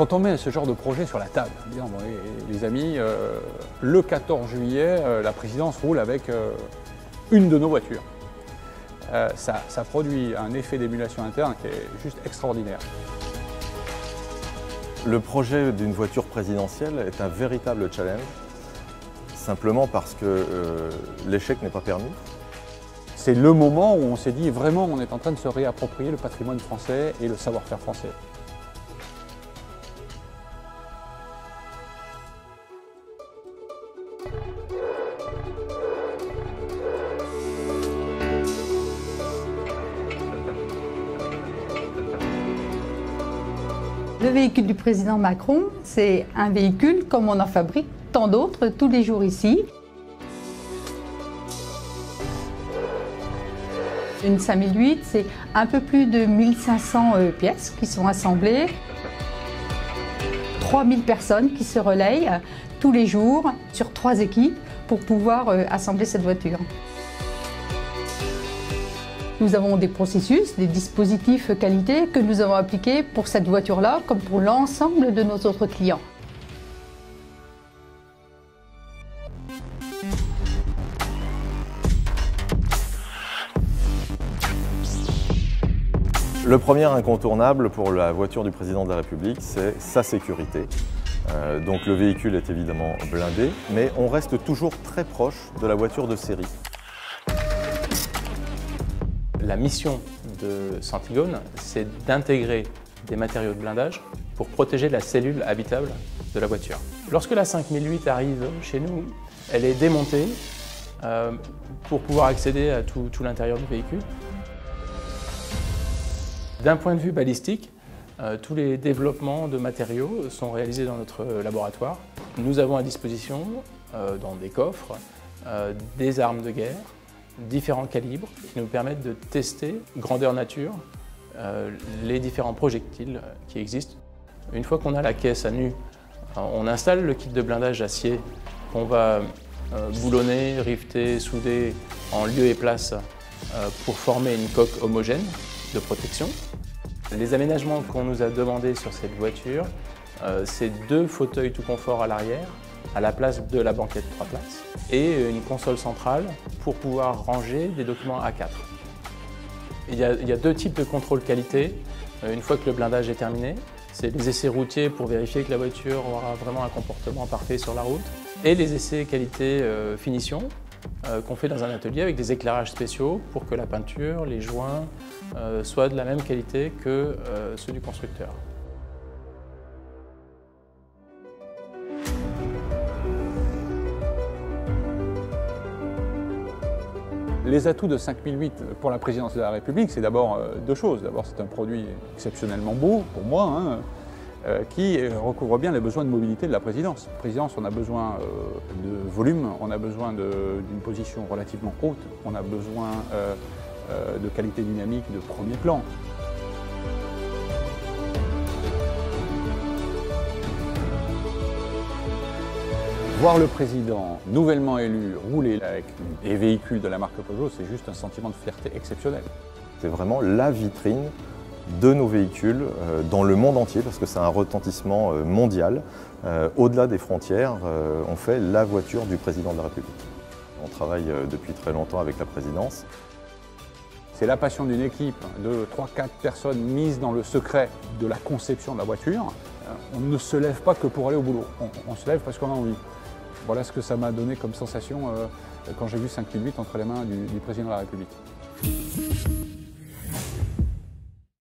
Quand on met ce genre de projet sur la table, disons, bon, les amis, le 14 juillet, la présidence roule avec une de nos voitures. Ça produit un effet d'émulation interne qui est juste extraordinaire. Le projet d'une voiture présidentielle est un véritable challenge, simplement parce que l'échec n'est pas permis. C'est le moment où on s'est dit vraiment on est en train de se réapproprier le patrimoine français et le savoir-faire français. Le véhicule du président Macron, c'est un véhicule comme on en fabrique tant d'autres tous les jours ici. Une 5008, c'est un peu plus de 1500 pièces qui sont assemblées. 3000 personnes qui se relayent tous les jours sur 3 équipes pour pouvoir assembler cette voiture. Nous avons des processus, des dispositifs qualité que nous avons appliqués pour cette voiture-là comme pour l'ensemble de nos autres clients. Le premier incontournable pour la voiture du président de la République, c'est sa sécurité. Donc le véhicule est évidemment blindé, mais on reste toujours très proche de la voiture de série. La mission de Santigone, c'est d'intégrer des matériaux de blindage pour protéger la cellule habitable de la voiture. Lorsque la 5008 arrive chez nous, elle est démontée pour pouvoir accéder à tout l'intérieur du véhicule. D'un point de vue balistique, tous les développements de matériaux sont réalisés dans notre laboratoire. Nous avons à disposition, dans des coffres, des armes de guerre, différents calibres qui nous permettent de tester, grandeur nature, les différents projectiles qui existent. Une fois qu'on a la caisse à nu, on installe le kit de blindage acier qu'on va boulonner, riveter, souder en lieu et place pour former une coque homogène de protection. Les aménagements qu'on nous a demandés sur cette voiture, c'est 2 fauteuils tout confort à l'arrière, à la place de la banquette 3 places, et une console centrale pour pouvoir ranger des documents A4. Il y a 2 types de contrôle qualité. Une fois que le blindage est terminé, c'est les essais routiers pour vérifier que la voiture aura vraiment un comportement parfait sur la route, et les essais qualité finition qu'on fait dans un atelier avec des éclairages spéciaux pour que la peinture, les joints soient de la même qualité que ceux du constructeur. Les atouts de 5008 pour la présidence de la République, c'est d'abord 2 choses. D'abord, c'est un produit exceptionnellement beau, pour moi, qui recouvre bien les besoins de mobilité de la présidence. La présidence, on a besoin de volume, on a besoin d'une position relativement haute, on a besoin de qualité dynamique de premier plan. Voir le président nouvellement élu rouler avec des véhicules de la marque Peugeot, c'est juste un sentiment de fierté exceptionnel. C'est vraiment la vitrine de nos véhicules dans le monde entier, parce que c'est un retentissement mondial. Au-delà des frontières, on fait la voiture du président de la République. On travaille depuis très longtemps avec la présidence. C'est la passion d'une équipe de 3-4 personnes mises dans le secret de la conception de la voiture. On ne se lève pas que pour aller au boulot, on se lève parce qu'on a envie. Voilà ce que ça m'a donné comme sensation quand j'ai vu 5008 entre les mains du président de la République.